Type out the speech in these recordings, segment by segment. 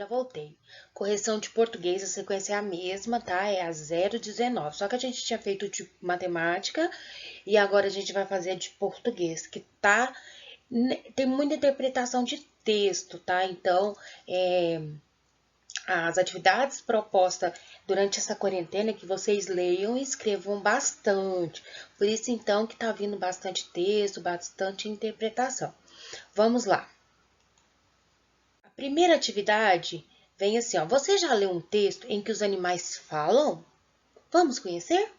Já voltei. Correção de português, a sequência é a mesma, tá? É a 019. Só que a gente tinha feito de matemática e agora a gente vai fazer de português, que tá... Tem muita interpretação de texto, tá? Então, as atividades propostas durante essa quarentena é que vocês leiam e escrevam bastante. Por isso, então, que tá vindo bastante texto, bastante interpretação. Vamos lá. A primeira atividade vem assim, ó. Você já leu um texto em que os animais falam? Vamos conhecer?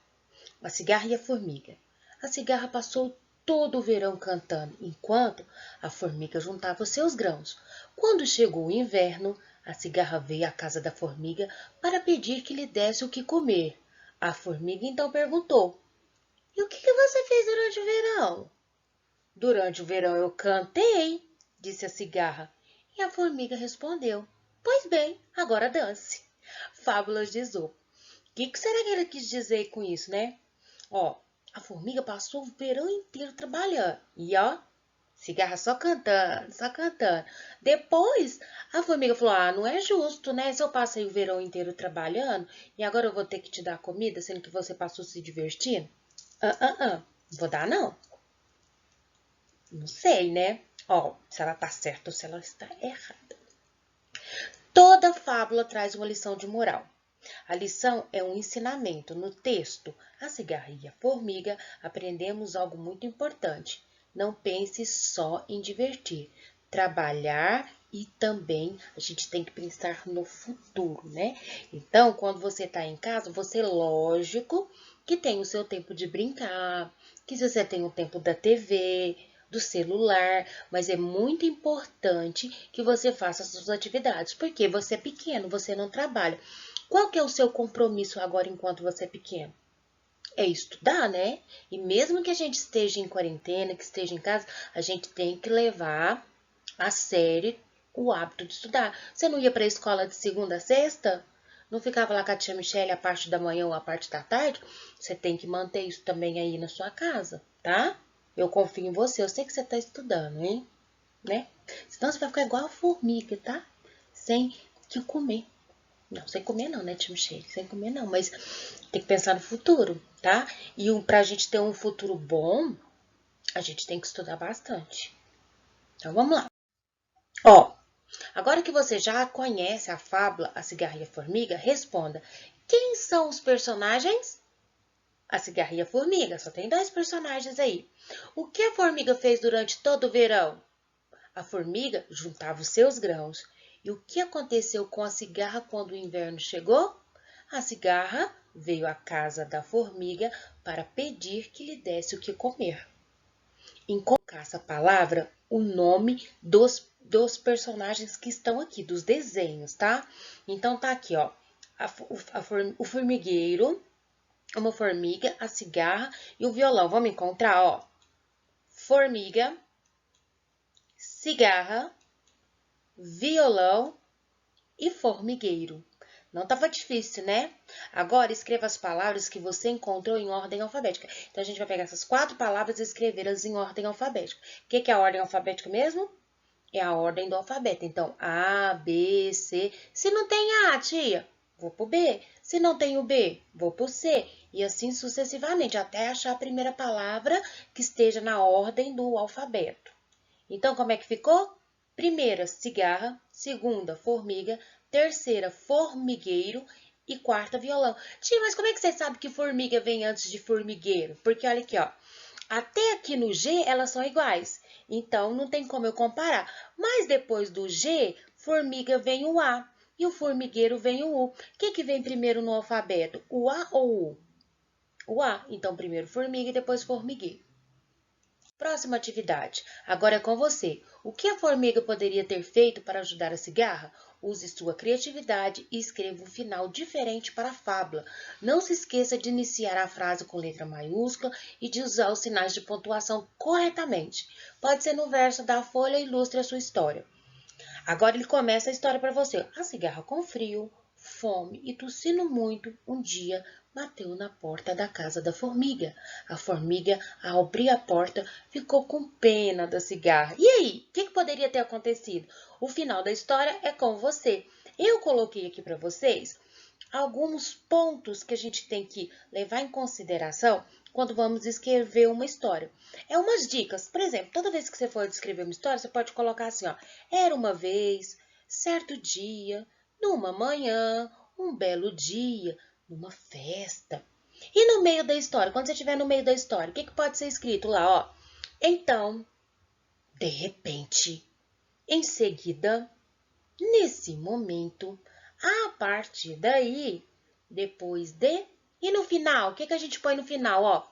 A cigarra e a formiga. A cigarra passou todo o verão cantando, enquanto a formiga juntava os seus grãos. Quando chegou o inverno, a cigarra veio à casa da formiga para pedir que lhe desse o que comer. A formiga então perguntou: E o que você fez durante o verão? Durante o verão eu cantei, disse a cigarra. E a formiga respondeu: Pois bem, agora dance. Fábulas de Esopo. O que será que ele quis dizer com isso, né? Ó, a formiga passou o verão inteiro trabalhando. E ó, cigarra só cantando, só cantando. Depois, a formiga falou: Ah, não é justo, né? Se eu passei o verão inteiro trabalhando e agora eu vou ter que te dar comida, sendo que você passou se divertindo? Não vou dar, não. Não sei, né? Ó, se ela tá certa ou se ela está errada. Toda fábula traz uma lição de moral. A lição é um ensinamento. No texto A Cigarra e a Formiga, aprendemos algo muito importante. Não pense só em divertir. Trabalhar e também a gente tem que pensar no futuro, né? Então, quando você está em casa, você, lógico, que tem o seu tempo de brincar, que você tem o tempo da TV, do celular, mas é muito importante que você faça as suas atividades, porque você é pequeno, você não trabalha. Qual que é o seu compromisso agora enquanto você é pequeno? É estudar, né? E mesmo que a gente esteja em quarentena, que esteja em casa, a gente tem que levar a sério o hábito de estudar. Você não ia para a escola de segunda a sexta? Não ficava lá com a tia Michele a parte da manhã ou a parte da tarde? Você tem que manter isso também aí na sua casa, tá? Eu confio em você, eu sei que você está estudando, hein? Né? Senão você vai ficar igual a formiga, tá? Sem que comer. Não, sem comer não, né, tia Michele? Sem comer não, mas tem que pensar no futuro, tá? E pra gente ter um futuro bom, a gente tem que estudar bastante. Então, vamos lá. Ó, agora que você já conhece a fábula A Cigarra e a Formiga, responda. Quem são os personagens? A cigarra e a formiga, só tem dois personagens aí. O que a formiga fez durante todo o verão? A formiga juntava os seus grãos. E o que aconteceu com a cigarra quando o inverno chegou? A cigarra veio à casa da formiga para pedir que lhe desse o que comer. Encontre essa palavra o nome dos personagens que estão aqui, dos desenhos, tá? Então tá aqui, ó, o formigueiro, uma formiga, a cigarra e o violão. Vamos encontrar, ó, formiga, cigarra, violão e formigueiro. Não estava difícil, né? Agora escreva as palavras que você encontrou em ordem alfabética. Então a gente vai pegar essas 4 palavras e escrevê-las em ordem alfabética. O que é a ordem alfabética mesmo? É a ordem do alfabeto. Então, A, B, C. Se não tem A, tia, vou pro B. Se não tem o B, vou pro C. E assim sucessivamente, até achar a primeira palavra que esteja na ordem do alfabeto. Então, como é que ficou? Primeira, cigarra. Segunda, formiga. Terceira, formigueiro. E quarta, violão. Tia, mas como é que você sabe que formiga vem antes de formigueiro? Porque olha aqui, ó. Até aqui no G, elas são iguais. Então, não tem como eu comparar. Mas depois do G, formiga vem o A. E o formigueiro vem o U. O que vem primeiro no alfabeto? O A ou o U? O A. Então, primeiro formiga e depois formigueiro. Próxima atividade. Agora é com você. O que a formiga poderia ter feito para ajudar a cigarra? Use sua criatividade e escreva um final diferente para a fábula. Não se esqueça de iniciar a frase com letra maiúscula e de usar os sinais de pontuação corretamente. Pode ser no verso da folha e ilustre a sua história. Agora ele começa a história para você. A cigarra com frio, fome e tossindo muito, um dia bateu na porta da casa da formiga. A formiga, ao abrir a porta, ficou com pena da cigarra. E aí, o que poderia ter acontecido? O final da história é com você. Eu coloquei aqui para vocês alguns pontos que a gente tem que levar em consideração quando vamos escrever uma história. É umas dicas. Por exemplo, toda vez que você for escrever uma história, você pode colocar assim, ó. Era uma vez, certo dia, numa manhã, um belo dia, numa festa. E no meio da história, quando você estiver no meio da história, o que pode ser escrito lá, ó? Então, de repente, em seguida, nesse momento, a partir daí, depois de... E no final, o que a gente põe no final, ó?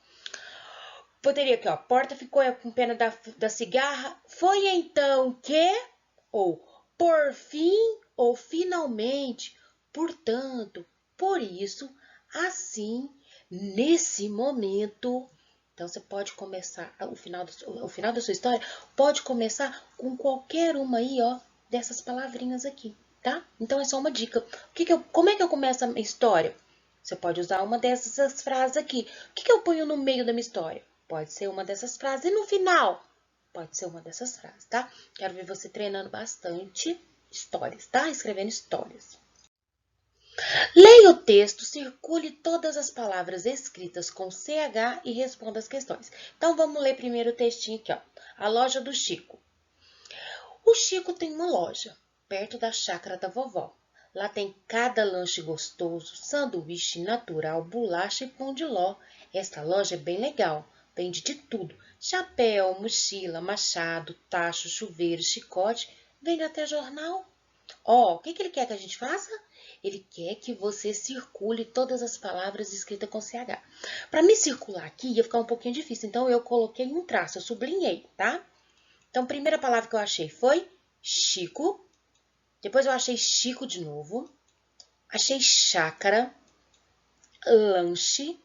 Poderia aqui, ó. Porta ficou com pena da cigarra. Foi então que... Ou por fim, ou finalmente. Portanto, por isso, assim, nesse momento... Então, você pode começar, o final da sua história pode começar com qualquer uma aí, ó, dessas palavrinhas aqui, tá? Então, é só uma dica. Como é que eu começo a minha história? Você pode usar uma dessas frases aqui. O que eu ponho no meio da minha história? Pode ser uma dessas frases. E no final? Pode ser uma dessas frases, tá? Quero ver você treinando bastante histórias, tá? Escrevendo histórias. Leia o texto, circule todas as palavras escritas com CH e responda as questões. Então, vamos ler primeiro o textinho aqui, ó. A loja do Chico. O Chico tem uma loja, perto da chácara da vovó. Lá tem cada lanche gostoso, sanduíche natural, bolacha e pão de ló. Esta loja é bem legal, vende de tudo. Chapéu, mochila, machado, tacho, chuveiro, chicote, vende até jornal. Ó, o que ele quer que a gente faça? Ele quer que você circule todas as palavras escritas com CH. Para me circular aqui ia ficar um pouquinho difícil, então eu coloquei um traço, eu sublinhei, tá? Então, a primeira palavra que eu achei foi Chico. Depois eu achei Chico de novo. Achei chácara, lanche,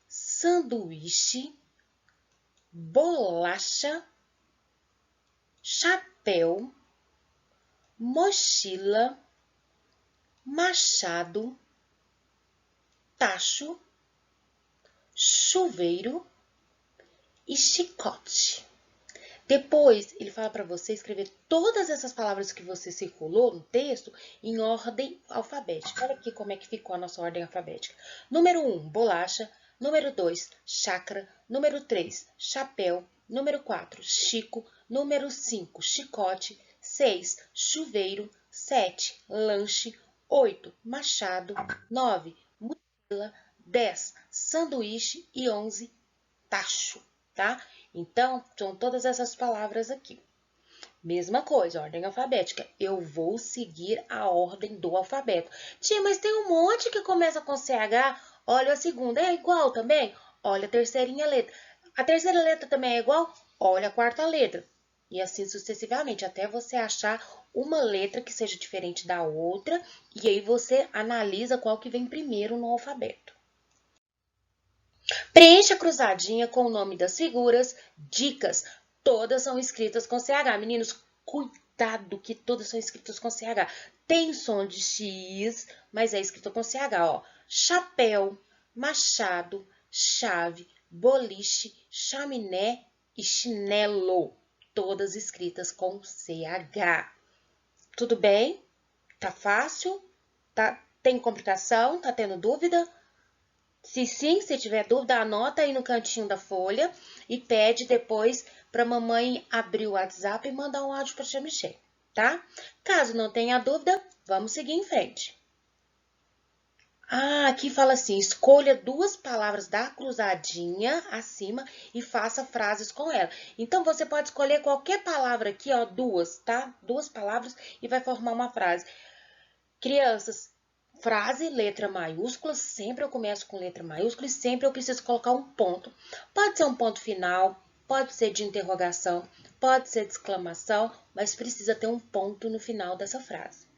sanduíche, bolacha, chapéu, mochila, machado, tacho, chuveiro e chicote. Depois, ele fala para você escrever todas essas palavras que você circulou no texto em ordem alfabética. Olha aqui como é que ficou a nossa ordem alfabética. Número 1, bolacha. Número 2, chácara. Número 3, chapéu. Número 4, Chico. Número 5, chicote. 6, chuveiro. 7, lanche. 8, machado. 9, mochila. 10, sanduíche. E 11, tacho, tá? Então, são todas essas palavras aqui. Mesma coisa, ordem alfabética. Eu vou seguir a ordem do alfabeto. Tia, mas tem um monte que começa com CH. Olha a segunda, é igual também? Olha a terceirinha letra. A terceira letra também é igual? Olha a quarta letra. E assim sucessivamente, até você achar uma letra que seja diferente da outra. E aí você analisa qual que vem primeiro no alfabeto. Preencha a cruzadinha com o nome das figuras. Dicas. Todas são escritas com CH. Meninos, cuidado que todas são escritas com CH. Tem som de X, mas é escrito com CH, ó. Chapéu, machado, chave, boliche, chaminé e chinelo. Todas escritas com CH. Tudo bem? Tá fácil? Tem complicação? Tá tendo dúvida? Se sim, se tiver dúvida, anota aí no cantinho da folha e pede depois para a mamãe abrir o WhatsApp e mandar um áudio para a tia Michelle, tá? Caso não tenha dúvida, vamos seguir em frente. Ah, aqui fala assim, escolha 2 palavras da cruzadinha acima e faça frases com ela. Então, você pode escolher qualquer palavra aqui, ó, 2, tá? 2 palavras e vai formar uma frase. Crianças, frase, letra maiúscula, sempre eu começo com letra maiúscula e sempre eu preciso colocar um ponto. Pode ser um ponto final, pode ser de interrogação, pode ser de exclamação, mas precisa ter um ponto no final dessa frase.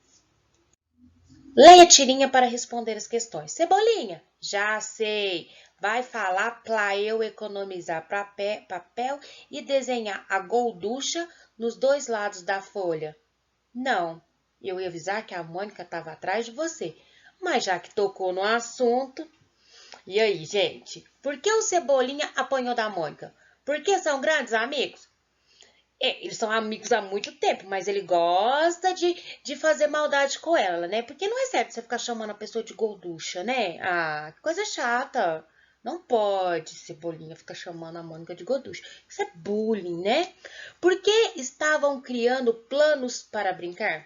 Leia a tirinha para responder as questões. Cebolinha, já sei. Vai falar para eu economizar papel e desenhar a golducha nos 2 lados da folha. Não, eu ia avisar que a Mônica estava atrás de você. Mas já que tocou no assunto... E aí, gente? Por que o Cebolinha apanhou da Mônica? Porque são grandes amigos? Eles são amigos há muito tempo, mas ele gosta de fazer maldade com ela, né? Porque não é certo você ficar chamando a pessoa de gorducha, né? Ah, que coisa chata. Não pode, Cebolinha, ficar chamando a Mônica de gorducha. Isso é bullying, né? Porque estavam criando planos para brincar?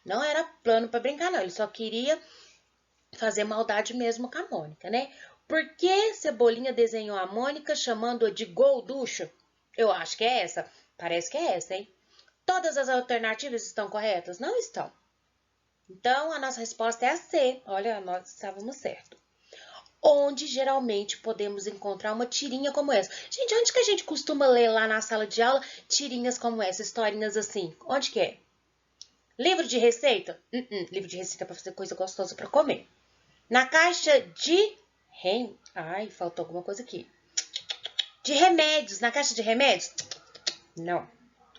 Não era plano para brincar, não. Ele só queria fazer maldade mesmo com a Mônica, né? Por que Cebolinha desenhou a Mônica chamando-a de gorducha? Eu acho que é essa. Parece que é essa, hein? Todas as alternativas estão corretas? Não estão. Então, a nossa resposta é a C. Olha, nós estávamos certos. Onde geralmente podemos encontrar uma tirinha como essa? Gente, onde que a gente costuma ler lá na sala de aula tirinhas como essa, historinhas assim? Onde que é? Livro de receita? Livro de receita para fazer coisa gostosa para comer. Na caixa de Ai, faltou alguma coisa aqui. De remédios. Na caixa de remédios? Não.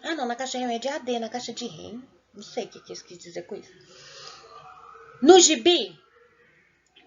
Ah, não. Na caixa de remédio é AD. Na caixa de rem. Não sei o que isso quis dizer com isso. No gibi?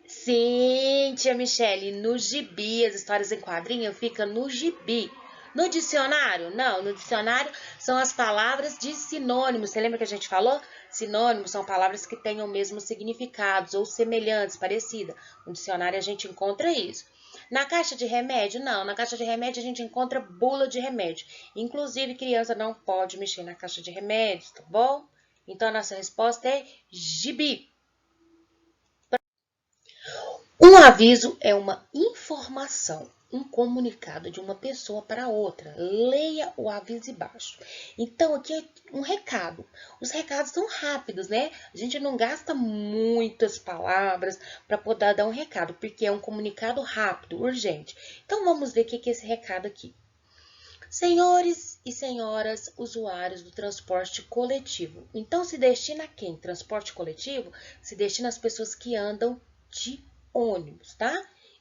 Sim, tia Michele. No gibi. As histórias em quadrinho ficam no gibi. No dicionário? Não. No dicionário são as palavras de sinônimos. Você lembra que a gente falou? Sinônimos são palavras que tenham o mesmo significados ou semelhantes, parecidas. No dicionário a gente encontra isso. Na caixa de remédio? Não. Na caixa de remédio a gente encontra bula de remédio. Inclusive, criança não pode mexer na caixa de remédios, tá bom? Então, a nossa resposta é gibi. Um aviso é uma informação, um comunicado de uma pessoa para outra. Leia o aviso embaixo. Então, aqui é um recado. Os recados são rápidos, né? A gente não gasta muitas palavras para poder dar um recado, porque é um comunicado rápido, urgente. Então, vamos ver o que é esse recado aqui. Senhores e senhoras usuários do transporte coletivo. Então, se destina a quem? Transporte coletivo se destina às pessoas que andam de ônibus, tá?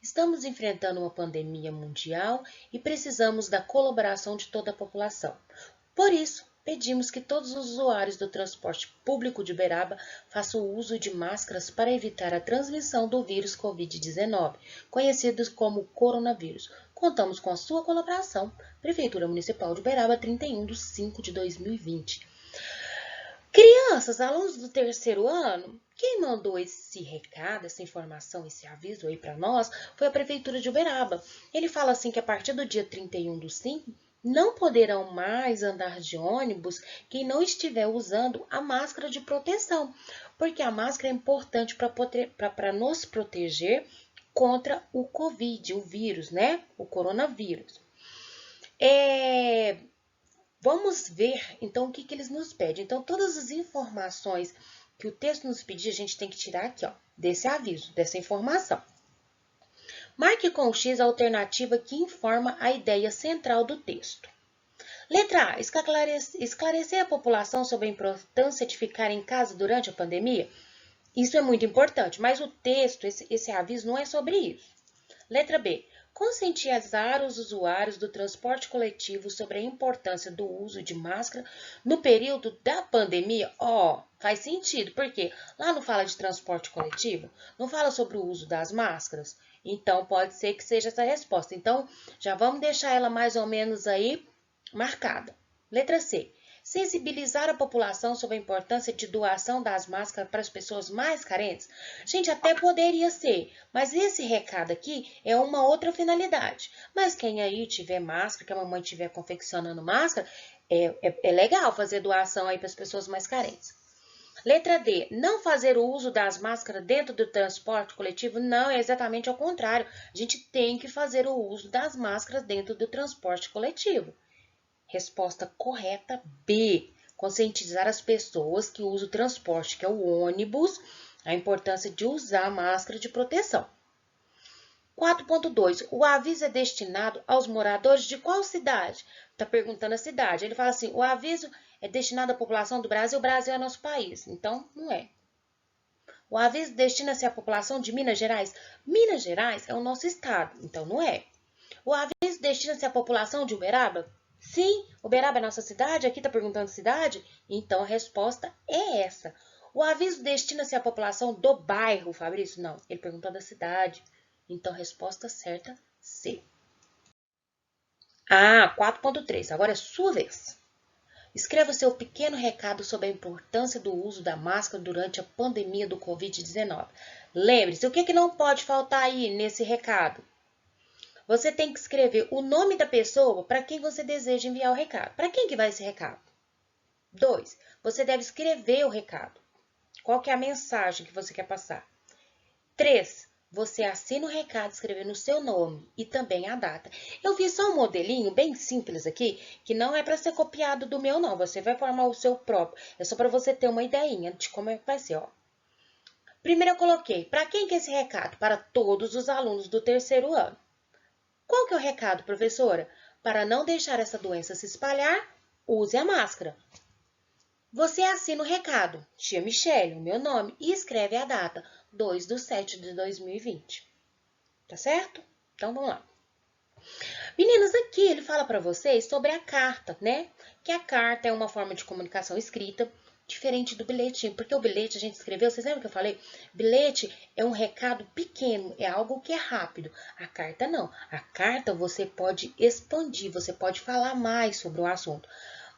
Estamos enfrentando uma pandemia mundial e precisamos da colaboração de toda a população. Por isso, pedimos que todos os usuários do transporte público de Uberaba façam uso de máscaras para evitar a transmissão do vírus Covid-19, conhecido como coronavírus. Contamos com a sua colaboração. Prefeitura Municipal de Uberaba, 31/5/2020. Crianças, alunos do terceiro ano, quem mandou esse recado, essa informação, esse aviso aí para nós foi a Prefeitura de Uberaba. Ele fala assim que a partir do dia 31/5 não poderão mais andar de ônibus quem não estiver usando a máscara de proteção, porque a máscara é importante para nos proteger contra o Covid, o vírus, né? O coronavírus. Vamos ver, então, o que eles nos pedem. Então, todas as informações que o texto nos pedir, a gente tem que tirar aqui, ó, desse aviso, dessa informação. Marque com o X a alternativa que informa a ideia central do texto. Letra A. Esclarecer a população sobre a importância de ficar em casa durante a pandemia. Isso é muito importante, mas o texto, esse aviso, não é sobre isso. Letra B. Conscientizar os usuários do transporte coletivo sobre a importância do uso de máscara no período da pandemia. Faz sentido, porque lá não fala de transporte coletivo, não fala sobre o uso das máscaras. Então, pode ser que seja essa a resposta. Então, já vamos deixar ela mais ou menos aí marcada. Letra C. Sensibilizar a população sobre a importância de doação das máscaras para as pessoas mais carentes? Gente, até poderia ser, mas esse recado aqui é uma outra finalidade. Mas quem aí tiver máscara, que a mamãe estiver confeccionando máscara, é legal fazer doação aí para as pessoas mais carentes. Letra D. Não fazer o uso das máscaras dentro do transporte coletivo? Não, é exatamente ao contrário. A gente tem que fazer o uso das máscaras dentro do transporte coletivo. Resposta correta B. Conscientizar as pessoas que usam o transporte, que é o ônibus, a importância de usar máscara de proteção. 4.2. O aviso é destinado aos moradores de qual cidade? Está perguntando a cidade. Ele fala assim, o aviso é destinado à população do Brasil. O Brasil é nosso país, então não é. O aviso destina-se à população de Minas Gerais. Minas Gerais é o nosso estado, então não é. O aviso destina-se à população de Uberaba? Sim, Uberaba é nossa cidade, aqui está perguntando cidade, então a resposta é essa. O aviso destina-se à população do bairro, Fabrício? Não, ele perguntou da cidade, então a resposta certa, C. 4.3, agora é sua vez. Escreva seu pequeno recado sobre a importância do uso da máscara durante a pandemia do Covid-19. Lembre-se, o que não pode faltar aí nesse recado? Você tem que escrever o nome da pessoa para quem você deseja enviar o recado. Para quem que vai esse recado? 2. Você deve escrever o recado. Qual que é a mensagem que você quer passar? 3. Você assina o recado escrevendo o seu nome e também a data. Eu fiz só um modelinho bem simples aqui, que não é para ser copiado do meu, não. Você vai formar o seu próprio. É só para você ter uma ideinha de como é que vai ser, ó. Primeiro eu coloquei, para quem que é esse recado? Para todos os alunos do terceiro ano. Qual que é o recado, professora? Para não deixar essa doença se espalhar, use a máscara. Você assina o recado, tia Michele, o meu nome, e escreve a data, 2/7/2020. Tá certo? Então, vamos lá. Meninas, aqui ele fala para vocês sobre a carta, né? Que a carta é uma forma de comunicação escrita, diferente do bilhetinho, porque o bilhete a gente escreveu, vocês lembram que eu falei? Bilhete é um recado pequeno, é algo que é rápido. A carta não. A carta você pode expandir, você pode falar mais sobre o assunto.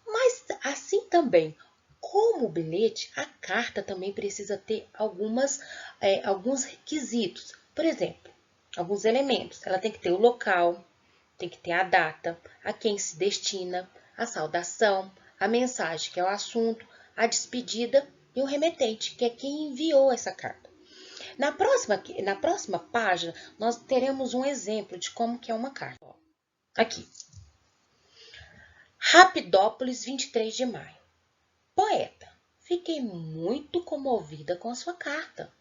Mas assim também, como o bilhete, a carta também precisa ter alguns requisitos. Por exemplo, alguns elementos. Ela tem que ter o local, tem que ter a data, a quem se destina, a saudação, a mensagem, que é o assunto, a despedida e o remetente, que é quem enviou essa carta. Na próxima página, nós teremos um exemplo de como que é uma carta. Aqui. Rapidópolis, 23 de maio. Poeta, fiquei muito comovida com a sua carta.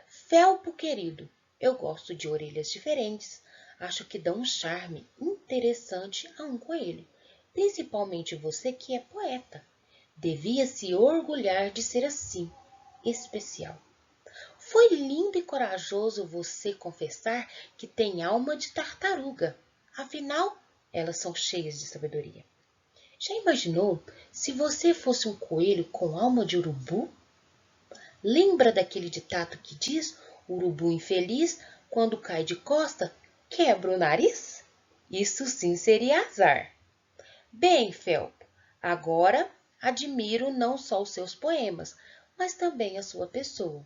Felpo querido, eu gosto de orelhas diferentes. Acho que dão um charme interessante a um coelho, principalmente você que é poeta. Devia se orgulhar de ser assim, especial. Foi lindo e corajoso você confessar que tem alma de tartaruga. Afinal, elas são cheias de sabedoria. Já imaginou se você fosse um coelho com alma de urubu? Lembra daquele ditado que diz: urubu infeliz, quando cai de costa, quebra o nariz? Isso sim seria azar. Bem, Felpo, agora admiro não só os seus poemas, mas também a sua pessoa.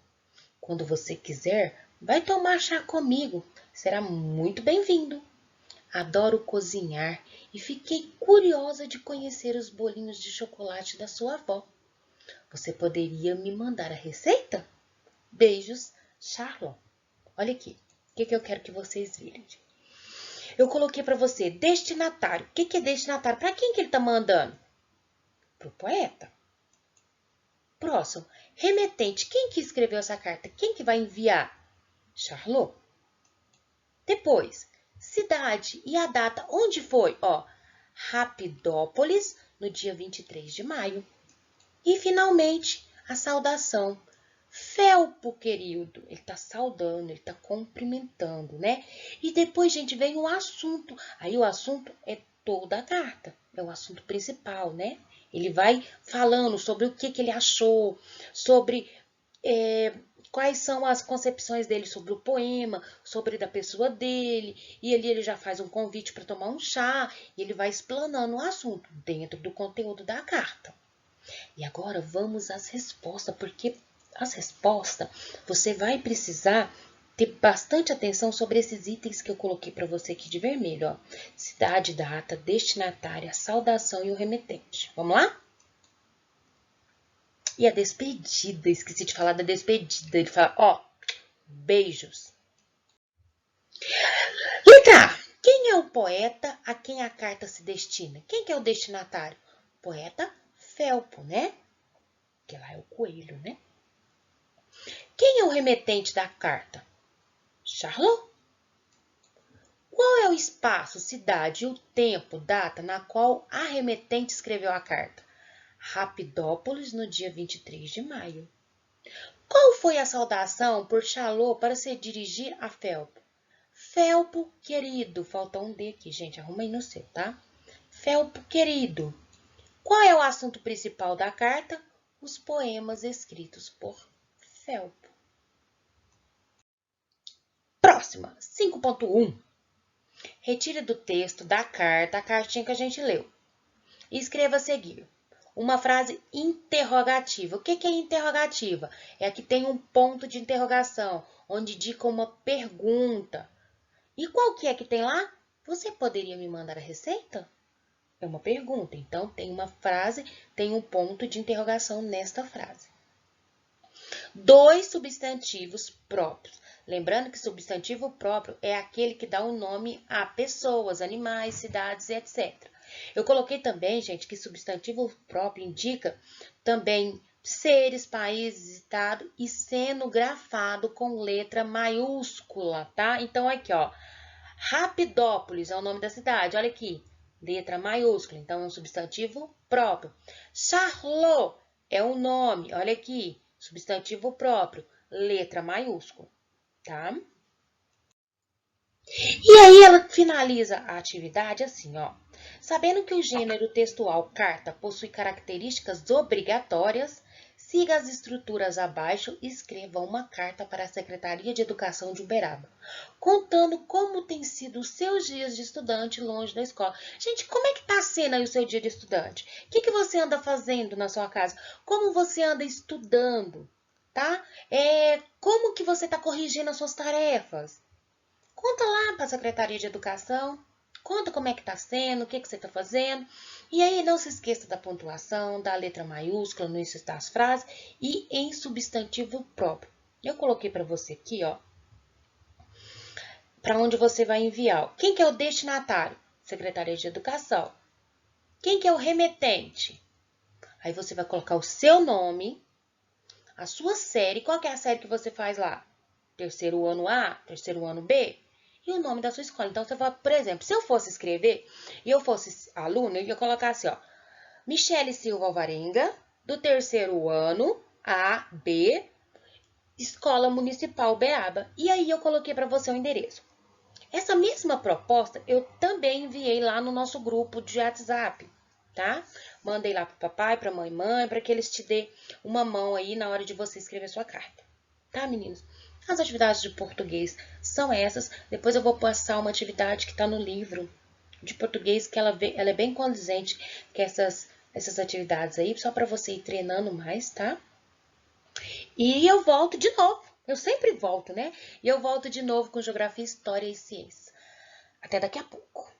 Quando você quiser, vai tomar chá comigo. Será muito bem-vindo. Adoro cozinhar e fiquei curiosa de conhecer os bolinhos de chocolate da sua avó. Você poderia me mandar a receita? Beijos, Charlotte. Olha aqui, o que eu quero que vocês virem. Eu coloquei para você destinatário. O que é destinatário? Para quem que ele está mandando? Para o poeta. Próximo, remetente. Quem que escreveu essa carta? Quem que vai enviar? Charlotte. Depois, cidade e a data. Onde foi? Ó, Rapidópolis, no dia 23 de maio. E, finalmente, a saudação. Felpo, querido. Ele está saudando, ele está cumprimentando, né? E depois, gente, vem o assunto. Aí o assunto é toda a carta. É o assunto principal, né? Ele vai falando sobre o que ele achou, sobre quais são as concepções dele sobre o poema, sobre da pessoa dele. E ali ele já faz um convite para tomar um chá. E ele vai explanando o assunto dentro do conteúdo da carta. E agora vamos às respostas, porque as respostas você vai precisar ter bastante atenção sobre esses itens que eu coloquei para você aqui de vermelho, ó. Cidade, data, destinatária, saudação e o remetente. Vamos lá? E a despedida, esqueci de falar da despedida. Ele fala, ó, beijos. Letra A. Quem é o poeta a quem a carta se destina? Quem que é o destinatário? Poeta Felpo, né? Que lá é o coelho, né? Quem é o remetente da carta? Charlotte. Qual é o espaço, cidade e o tempo, data na qual a remetente escreveu a carta? Rapidópolis, no dia 23 de maio. Qual foi a saudação por Charlotte para se dirigir a Felpo? Felpo, querido. Falta um D aqui, gente. Arruma aí no seu, tá? Felpo, querido. Qual é o assunto principal da carta? Os poemas escritos por Felpo. Próxima, 5.1. Retire do texto da carta a cartinha que a gente leu. E escreva a seguir. uma frase interrogativa. O que é interrogativa? É a que tem um ponto de interrogação, onde indica uma pergunta. E qual que é que tem lá? Você poderia me mandar a receita? É uma pergunta. Então, tem uma frase, tem um ponto de interrogação nesta frase. 2 substantivos próprios. Lembrando que substantivo próprio é aquele que dá um nome a pessoas, animais, cidades, etc. Eu coloquei também, gente, que substantivo próprio indica também seres, países, estado e sendo grafado com letra maiúscula, tá? Então, aqui, ó, Rapidópolis é o nome da cidade, olha aqui, letra maiúscula, então é um substantivo próprio. Charlot é o nome, olha aqui, substantivo próprio, letra maiúscula, tá? E aí ela finaliza a atividade assim, ó. Sabendo que o gênero textual carta possui características obrigatórias, siga as estruturas abaixo e escreva uma carta para a Secretaria de Educação de Uberaba, contando como tem sido os seus dias de estudante longe da escola. Gente, como é que está sendo aí o seu dia de estudante? O que você anda fazendo na sua casa? Como você anda estudando? Tá? Como que você está corrigindo as suas tarefas? Conta lá para a Secretaria de Educação, conta como é que está sendo, o que você está fazendo. E aí não se esqueça da pontuação, da letra maiúscula no início das frases e em substantivo próprio. Eu coloquei para você aqui, ó, para onde você vai enviar. Quem que é o destinatário? Secretaria de Educação. Quem que é o remetente? Aí você vai colocar o seu nome, a sua série. Qual que é a série que você faz lá? Terceiro ano A, terceiro ano B? E o nome da sua escola. Então, você vai, por exemplo, se eu fosse escrever e eu fosse aluna, eu ia colocar assim, ó. Michele Silva Alvarenga, do terceiro ano, A, B, Escola Municipal Uberaba. E aí, eu coloquei para você o endereço. Essa mesma proposta, eu também enviei lá no nosso grupo de WhatsApp, tá? Mandei lá para papai, para mãe, para que eles te dêem uma mão aí na hora de você escrever sua carta. Tá, meninos? As atividades de português são essas. Depois eu vou passar uma atividade que está no livro de português, que ela é bem condizente com essas atividades aí, só para você ir treinando mais, tá? E eu volto de novo. Eu sempre volto, né? E eu volto de novo com Geografia, História e Ciência. Até daqui a pouco.